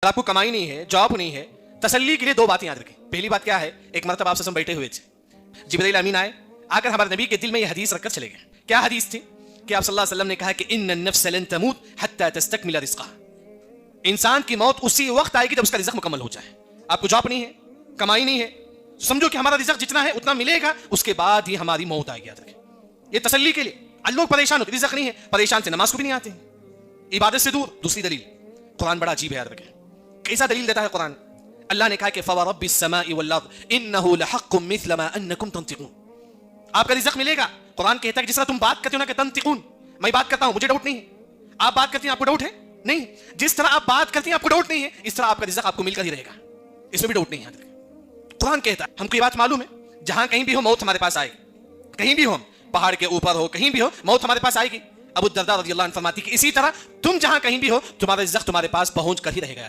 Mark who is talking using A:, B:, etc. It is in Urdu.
A: آپ کو کمائی نہیں ہے، جاب نہیں ہے، تسلی کے لیے دو باتیں یاد رکھیں. پہلی بات کیا ہے؟ ایک مرتبہ آپ سے بیٹھے ہوئے تھے، جبرائیل امین آئے، آ کر ہمارے نبی کے دل میں یہ حدیث رکھ کر چلے گئے. کیا حدیث تھی؟ کہ آپ صلی اللہ علیہ وسلم نے کہا کہ ان النفس لن تموت حتى تستكمل رزقها. انسان کی موت اسی وقت آئے گی جب اس کا رزق مکمل ہو جائے. آپ کو جاب نہیں ہے، کمائی نہیں ہے، سمجھو کہ ہمارا رزق جتنا ہے اتنا ملے گا، اس کے بعد ہی ہماری موت آئے گی. یاد رکھیں یہ تسلی کے لیے. لوگ پریشان ہوتے، رزق نہیں ہے، پریشان سے نماز کو بھی نہیں آتے، عبادت سے دور. دوسری دلیل قرآن بڑا عجیب ہے، یاد رکھیں کیسا دلیل دیتا ہے قرآن. اللہ نے کہا کہ فورب السماء والارض انه لحق مثل ما انکم تنطقون. آپ کا رزق ملے گا. قرآن کہتا ہے کہ جس طرح تم بات کرتے ہو نا کہ تنطقون، میں بات کرتا ہوں مجھے ڈاؤٹ نہیں ہے، آپ بات کرتے ہیں آپ کو ڈاؤٹ ہے نہیں، جس طرح آپ بات کرتے ہیں آپ کو ڈاؤٹ نہیں ہے، اس طرح آپ کا رزق آپ کو مل کر ہی رہے گا، اس میں بھی ڈاؤٹ نہیں ہے. قرآن کہتا ہے، ہم کو یہ بات معلوم ہے، جہاں کہیں بھی ہو موت ہمارے پاس آئے گی، کہیں بھی ہو ہم، پہاڑ کے اوپر ہو، کہیں بھی ہو، موت ہمارے پاس آئے گی. ابو الدرداء رضی اللہ عنہ فرماتی کہ اسی طرح تم جہاں کہیں بھی ہو تمہارا رزق تمہارے پاس پہنچ کر ہی رہے گا.